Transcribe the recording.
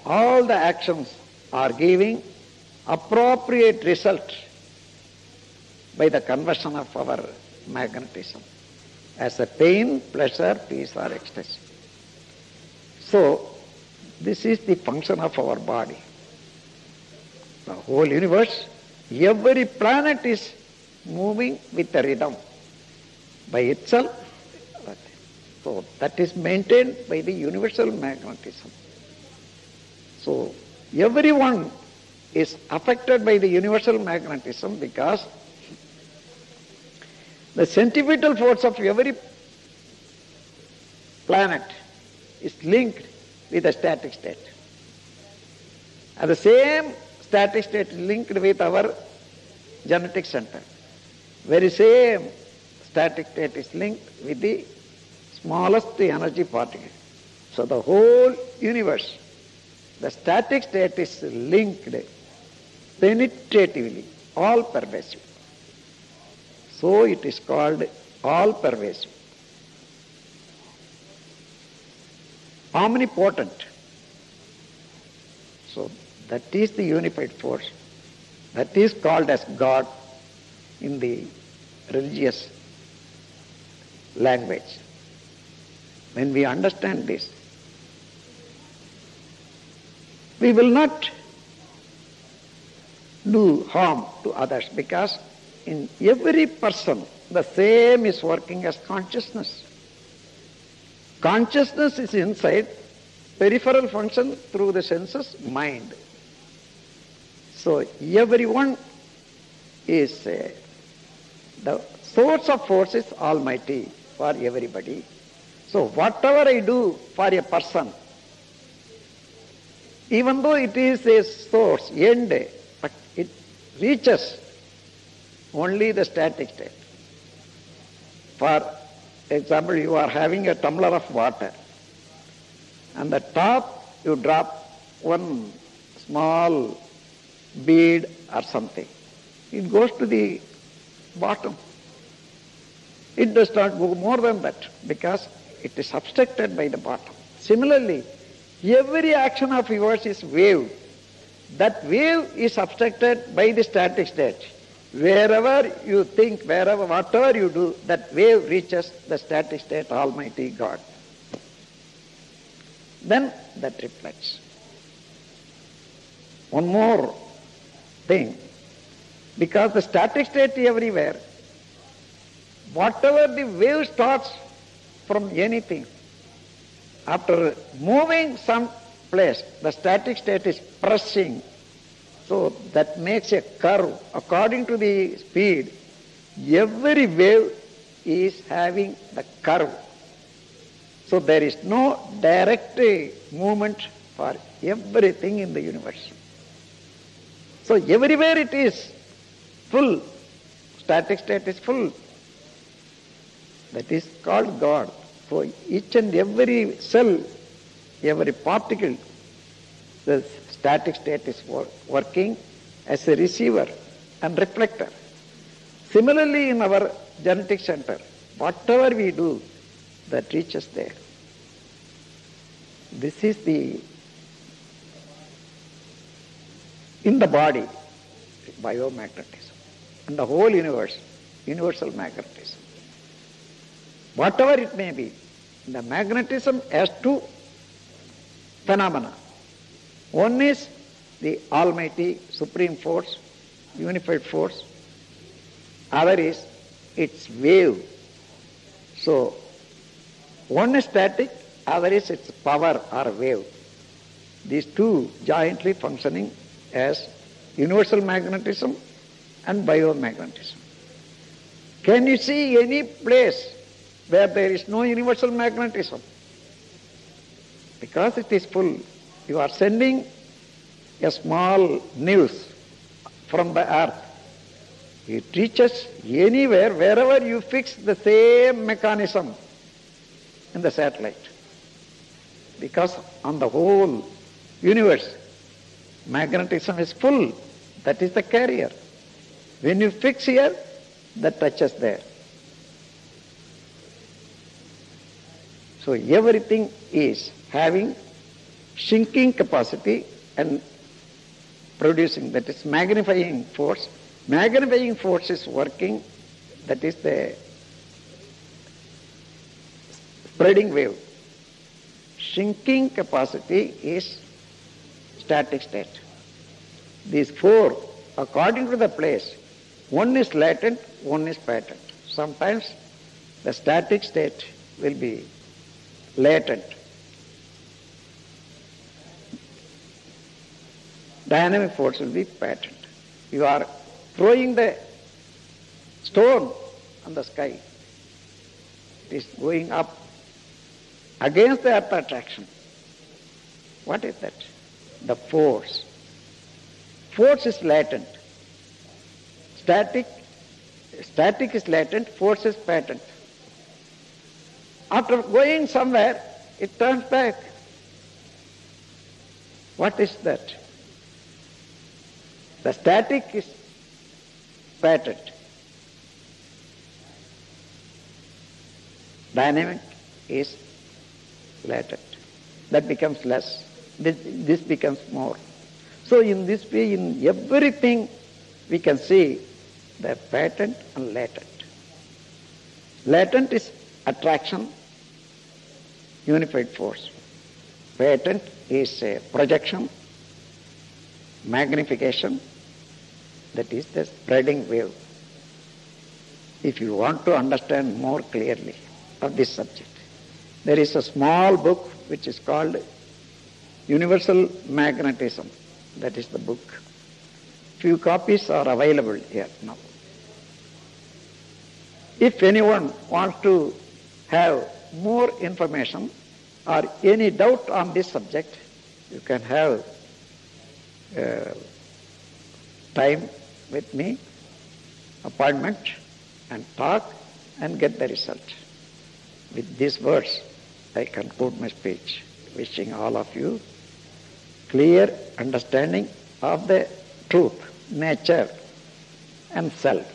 All the actions are giving appropriate result by the conversion of our magnetism as a pain, pleasure, peace or ecstasy. So, this is the function of our body. The whole universe, every planet is moving with a rhythm by itself. So, that is maintained by the universal magnetism. So, everyone is affected by the universal magnetism because the centripetal force of every planet is linked with the static state. And the same static state is linked with our genetic center. Very same static state is linked with the smallest energy particle. So the whole universe, the static state is linked penetratively, all pervasive. So it is called all pervasive. Omnipotent. So that is the unified force. That is called as God in the religious language. When we understand this, we will not do harm to others because in every person the same is working as consciousness. Consciousness is inside, peripheral function through the senses, mind. So everyone is, the source of force is almighty for everybody. So whatever I do for a person, even though it is a source, end, but it reaches only the static state. For example, you are having a tumbler of water, and the top you drop one small bead or something. It goes to the bottom. It does not go more than that because it is obstructed by the bottom. Similarly, every action of yours is wave. That wave is obstructed by the static state. Wherever you think, whatever you do, that wave reaches the static state, Almighty God. Then that reflects. One more thing, because the static state everywhere, whatever the wave starts from anything, after moving some place, the static state is pressing. So that makes a curve. According to the speed, every wave is having the curve. So there is no direct movement for everything in the universe. So everywhere it is full. Static state is full. That is called God. For each and every cell, every particle, the static state is working as a receiver and reflector. Similarly, in our genetic center, whatever we do, that reaches there. This is in the body, biomagnetism. In the whole universe, universal magnetism. Whatever it may be, the magnetism has two phenomena. One is the almighty supreme force, unified force. Other is its wave. So, one is static, other is its power or wave. These two jointly functioning as universal magnetism and biomagnetism. Can you see any place where there is no universal magnetism? Because it is full. You are sending a small news from the earth. It reaches anywhere, wherever you fix the same mechanism in the satellite. Because on the whole universe, magnetism is full. That is the carrier. When you fix here, that touches there. So everything is having shrinking capacity and producing, that is magnifying force. Magnifying force is working, that is the spreading wave. Shrinking capacity is static state. These four, according to the place, one is latent, one is patent. Sometimes the static state will be latent. Dynamic force will be patent. You are throwing the stone on the sky. It is going up against the earth attraction. What is that? The force. Force is latent. Static is latent, force is patent. After going somewhere, it turns back. What is that? The static is patent. Dynamic is latent. That becomes less. This becomes more. So in this way, in everything, we can see the patent and latent. Latent is attraction, unified force. Patent is a projection, magnification, that is the spreading wave. If you want to understand more clearly of this subject, there is a small book which is called Universal Magnetism. That is the book. Few copies are available here now. If anyone wants to have more information or any doubt on this subject, you can have time with me, appointment, and talk and get the result. With these words, I conclude my speech, wishing all of you clear understanding of the truth, nature, and self.